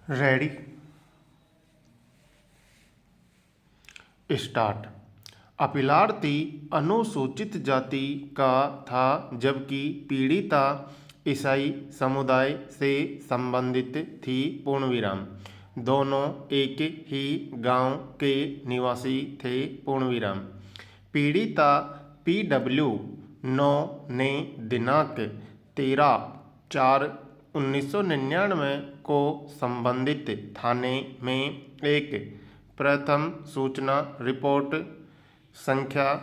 Ready start. अपीलार्थी अनुसूचित जाति का था जबकि पीड़िता ईसाई समुदाय से संबंधित थी। पूर्णविराम। दोनों एक ही गांव के निवासी थे। पूर्णविराम। पीड़िता PW9 ने दिनांक 13/4/1999 को संबंधित थाने में एक प्रथम सूचना रिपोर्ट संख्या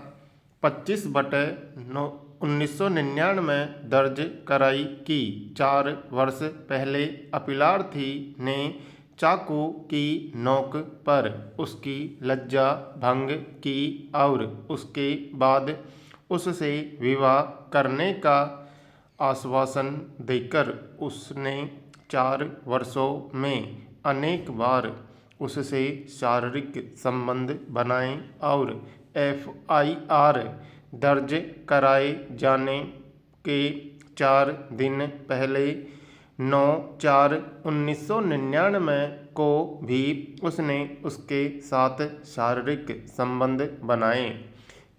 25/1999 दर्ज कराई कि 4 वर्ष पहले अपीलार्थी ने चाकू की नोक पर उसकी लज्जा भंग की और उसके बाद उससे विवाह करने का आश्वासन देकर उसने 4 वर्षों में अनेक बार उससे शारीरिक संबंध बनाए और FIR दर्ज कराए जाने के 4 दिन पहले 9/4/1999 को भी उसने उसके साथ शारीरिक संबंध बनाए,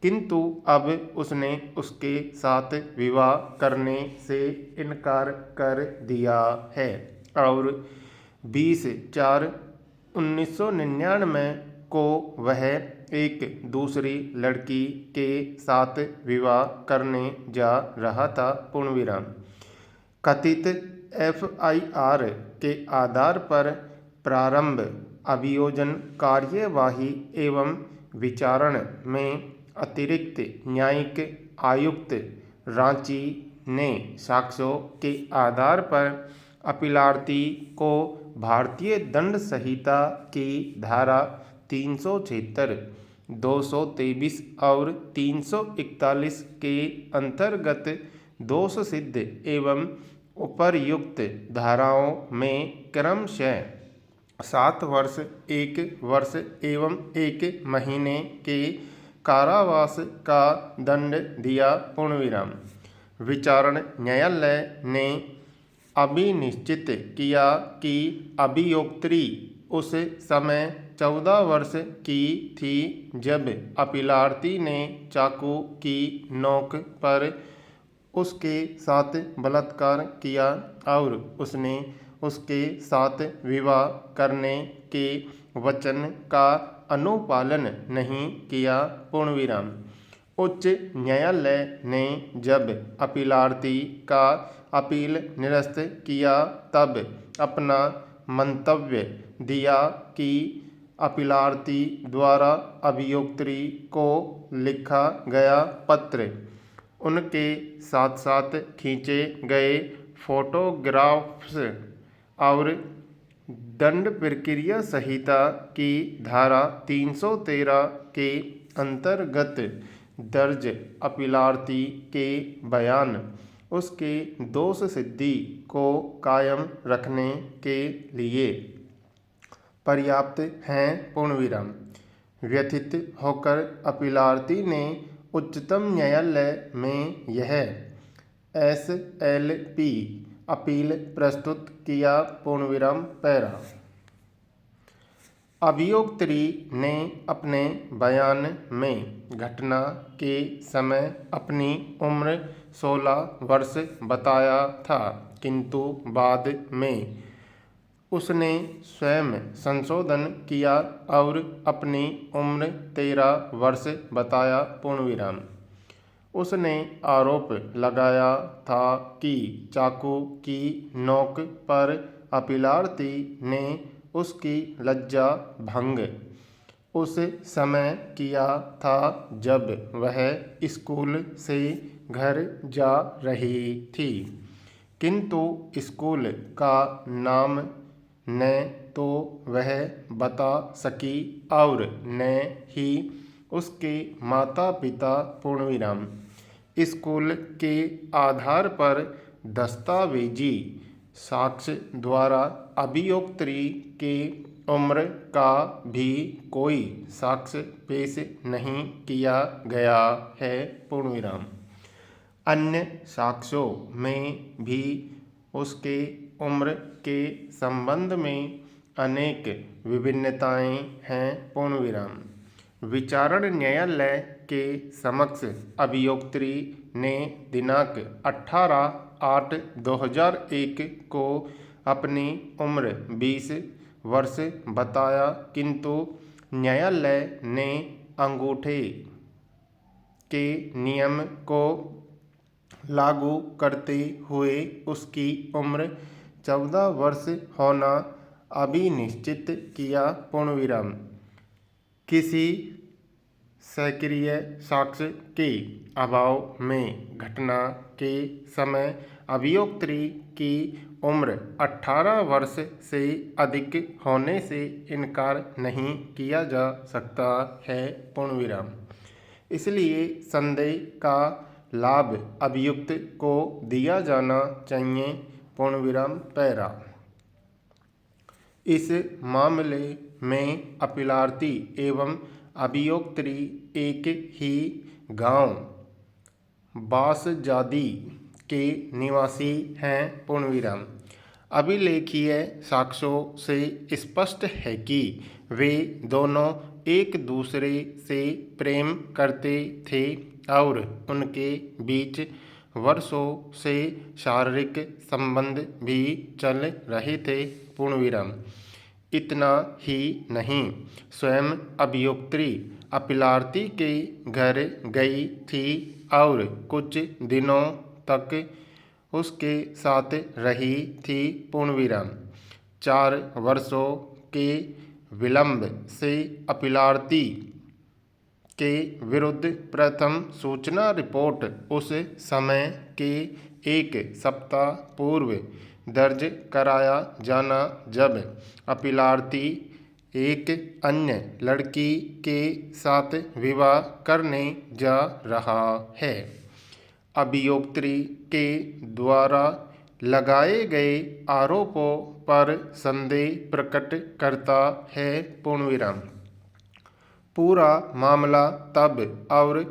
किंतु अब उसने उसके साथ विवाह करने से इनकार कर दिया है और 20/4/1999 को वह एक दूसरी लड़की के साथ विवाह करने जा रहा था। पूर्णविराम। कथित FIR के आधार पर प्रारंभ अभियोजन कार्यवाही एवं विचारण में अतिरिक्त न्यायिक आयुक्त रांची ने साक्ष्यों के आधार पर अपीलार्थी को भारतीय दंड संहिता की धारा 376, 223 और 341 के अंतर्गत दोष सिद्ध एवं उपर्युक्त धाराओं में क्रमशः 7 वर्ष, 1 वर्ष एवं 1 महीने के कारावास का दंड दिया। पूर्णविराम। विचारण न्यायालय ने अभिनिश्चित किया कि अभियोक्त्री उस समय 14 वर्ष की थी जब अपीलार्थी ने चाकू की नोक पर उसके साथ बलात्कार किया और उसने उसके साथ विवाह करने के वचन का अनुपालन नहीं किया। पूर्णविराम। उच्च न्यायालय ने जब अपीलार्थी का अपील निरस्त किया तब अपना मंतव्य दिया कि अपीलार्थी द्वारा अभियोक्त्री को लिखा गया पत्र, उनके साथ साथ खींचे गए फोटोग्राफ्स और दंड प्रक्रिया संहिता की धारा 313 के अंतर्गत दर्ज अपीलार्थी के बयान उसके दोष सिद्धि को कायम रखने के लिए पर्याप्त हैं। पूर्णविराम। व्यथित होकर अपीलार्थी ने उच्चतम न्यायालय में यह SLP अपील प्रस्तुत किया। पूर्णविराम। पैरा। अभियोक्त्री ने अपने बयान में घटना के समय अपनी उम्र 16 वर्ष बताया था, किंतु बाद में उसने स्वयं संशोधन किया और अपनी उम्र 13 वर्ष बताया। पूर्णविराम। उसने आरोप लगाया था कि चाकू की नोक पर अपीलार्थी ने उसकी लज्जा भंग उस समय किया था जब वह स्कूल से घर जा रही थी, किंतु स्कूल का नाम न तो वह बता सकी और न ही उसके माता पिता। पूर्णविराम। स्कूल के आधार पर दस्तावेजी साक्ष्य द्वारा अभियोक्त्री के उम्र का भी कोई साक्ष्य पेश नहीं किया गया है। पूर्णविराम। अन्य साक्ष्यों में भी उसके उम्र के संबंध में अनेक विभिन्नताएं हैं पूर्ण विराम। विचारण न्यायालय के समक्ष अभियोक्त्री ने दिनांक 18/8/2001 को अपनी उम्र 20 वर्ष बताया, किंतु न्यायालय ने अंगूठे के नियम को लागू करते हुए उसकी उम्र 14 वर्ष होना अभिनिश्चित किया। पूर्ण विराम। किसी सक्रिय साक्ष्य के अभाव में घटना के समय अभियोक्त्री की उम्र 18 वर्ष से अधिक होने से इनकार नहीं किया जा सकता है। पूर्ण विराम। इसलिए संदेह का लाभ अभियुक्त को दिया जाना चाहिए। पूर्ण विराम। पैरा। इस मामले में अपीलार्थी एवं अभियोक्त्री एक ही गांव बासजादी के निवासी हैं। पूर्ण विराम। अभिलेखीय साक्ष्यों से स्पष्ट है कि वे दोनों एक दूसरे से प्रेम करते थे और उनके बीच वर्षों से शारीरिक संबंध भी चल रहे थे। पूर्ण विराम। इतना ही नहीं, स्वयं अभियोक्त्री अपीलार्थी के घर गई थी और कुछ दिनों तक उसके साथ रही थी। पूर्ण विराम। 4 वर्षों के विलंब से अपीलार्थी के विरुद्ध प्रथम सूचना रिपोर्ट उस समय के 1 सप्ताह पूर्व दर्ज कराया जाना जब अपीलार्थी एक अन्य लड़की के साथ विवाह करने जा रहा है। अभियोक्त्री के द्वारा लगाए गए आरोपों पर संदेह प्रकट करता है। पूर्ण विराम। पूरा मामला तब और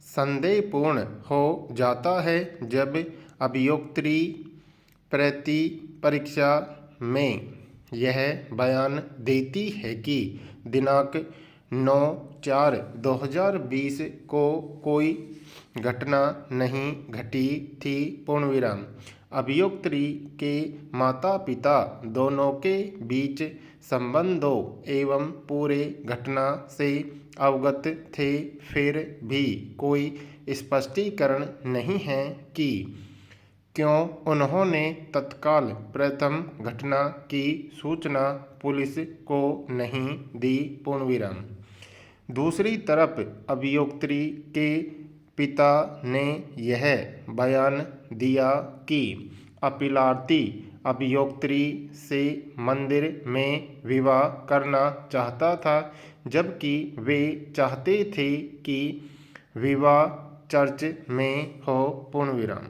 संदेहपूर्ण हो जाता है जब अभियोक्त्री प्रति परीक्षा में यह बयान देती है कि दिनांक 9/4/2020 को कोई घटना नहीं घटी थी। पूर्ण विराम। अभियोक्त्री के माता पिता दोनों के बीच संबंधों एवं पूरे घटना से अवगत थे, फिर भी कोई स्पष्टीकरण नहीं है कि क्यों उन्होंने तत्काल प्रथम घटना की सूचना पुलिस को नहीं दी। पूर्ण विराम। दूसरी तरफ अभियोक्त्री के पिता ने यह बयान दिया कि अपीलार्थी अभियोक्त्री से मंदिर में विवाह करना चाहता था, जबकि वे चाहते थे कि विवाह चर्च में हो। पूर्ण विराम।